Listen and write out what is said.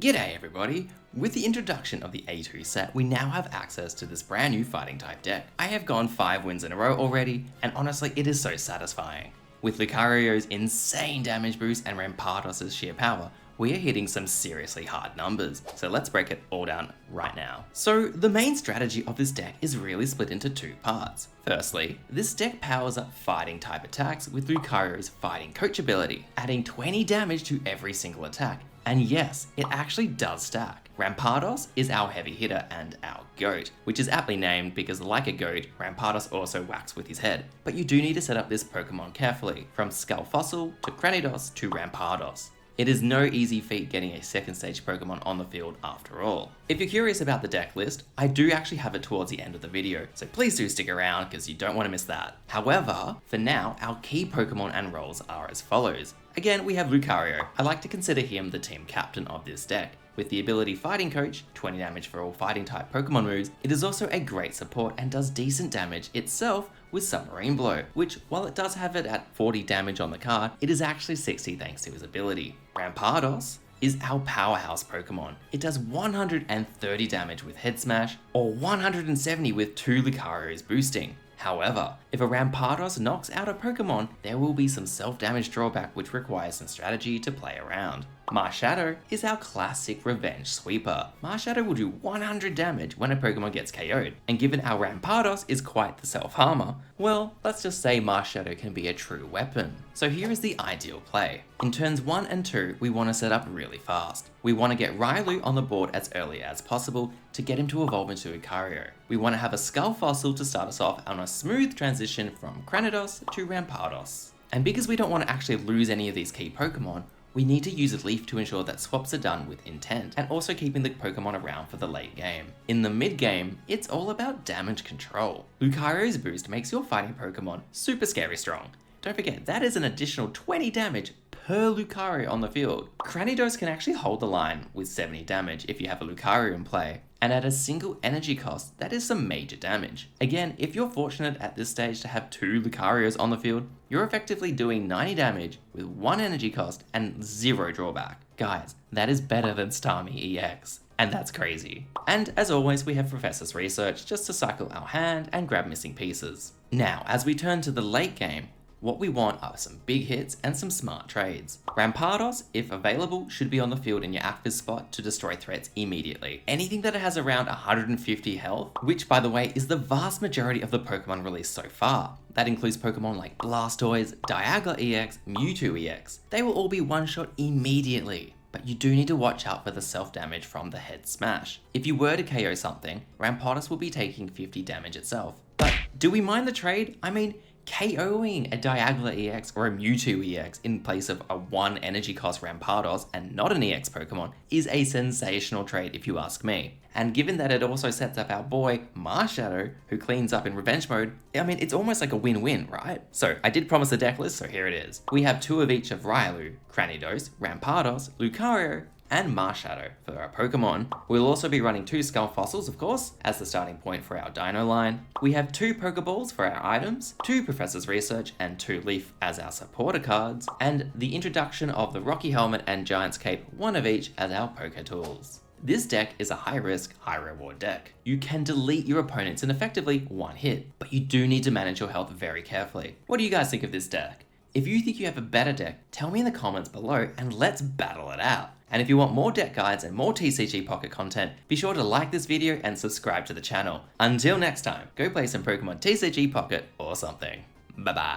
G'day everybody! With the introduction of the A2 set, we now have access to this brand new fighting type deck. I have gone 5 wins in a row already, and honestly it is so satisfying. With Lucario's insane damage boost and Rampardos' sheer power, we are hitting some seriously hard numbers, so let's break it all down right now. So the main strategy of this deck is really split into 2 parts. Firstly, this deck powers up fighting type attacks with Lucario's fighting coach ability, adding 20 damage to every single attack. And yes, it actually does stack. Rampardos is our heavy hitter and our goat, which is aptly named because like a goat, Rampardos also whacks with his head. But you do need to set up this Pokemon carefully, from Skull Fossil to Cranidos to Rampardos. It is no easy feat getting a second stage Pokemon on the field after all. If you're curious about the deck list, I do actually have it towards the end of the video, so please do stick around because you don't want to miss that. However, for now, our key Pokemon and roles are as follows. Again, we have Lucario. I like to consider him the team captain of this deck. With the ability Fighting Coach, 20 damage for all fighting type Pokemon moves, it is also a great support and does decent damage itself with Submarine Blow, which while it does have it at 40 damage on the card, it is actually 60 thanks to his ability. Rampardos is our powerhouse Pokemon. It does 130 damage with Head Smash, or 170 with 2 Lucarios boosting. However, if a Rampardos knocks out a Pokemon, there will be some self-damage drawback which requires some strategy to play around. Marshadow is our classic revenge sweeper. Marshadow will do 100 damage when a Pokemon gets KO'd, and given our Rampardos is quite the self-harmer, well, let's just say Marshadow can be a true weapon. So here is the ideal play. In turns 1 and 2, we want to set up really fast. We want to get Riolu on the board as early as possible to get him to evolve into Lucario. We want to have a Skull Fossil to start us off on a smooth transition from Cranidos to Rampardos. And because we don't want to actually lose any of these key Pokemon, we need to use a Leaf to ensure that swaps are done with intent, and also keeping the Pokemon around for the late game. In the mid game, it's all about damage control. Lucario's boost makes your fighting Pokemon super scary strong. Don't forget, that is an additional 20 damage per Lucario on the field. Cranidos can actually hold the line with 70 damage if you have a Lucario in play, and at a single energy cost, that is some major damage. Again, if you're fortunate at this stage to have 2 Lucarios on the field, you're effectively doing 90 damage with 1 energy cost and 0 drawback. Guys, that is better than Starmie EX. And that's crazy. And as always, we have Professor's Research just to cycle our hand and grab missing pieces. Now, as we turn to the late game, what we want are some big hits and some smart trades. Rampardos, if available, should be on the field in your active spot to destroy threats immediately. Anything that has around 150 health, which by the way is the vast majority of the Pokemon released so far. That includes Pokemon like Blastoise, Dialga EX, Mewtwo EX. They will all be one-shot immediately. But you do need to watch out for the self-damage from the Head Smash. If you were to KO something, Rampardos will be taking 50 damage itself. But do we mind the trade? I mean, KOing a Dialga EX or a Mewtwo EX in place of a 1 energy cost Rampardos and not an EX Pokemon is a sensational trade if you ask me. And given that it also sets up our boy Marshadow, who cleans up in revenge mode, I mean, it's almost like a win-win, right? So I did promise a deck list, so here it is. We have 2 of each of Riolu, Cranidos, Rampardos, Lucario, and Marshadow for our Pokemon. We'll also be running 2 Skull Fossils, of course, as the starting point for our Dino line. We have 2 Pokeballs for our items, 2 Professor's Research, and 2 Leaf as our supporter cards, and the introduction of the Rocky Helmet and Giant's Cape, 1 of each as our Poke Tools. This deck is a high-risk, high-reward deck. You can delete your opponents in effectively 1 hit, but you do need to manage your health very carefully. What do you guys think of this deck? If you think you have a better deck, tell me in the comments below and let's battle it out. And if you want more deck guides and more TCG Pocket content, be sure to like this video and subscribe to the channel. Until next time, go play some Pokemon TCG Pocket or something. Bye bye.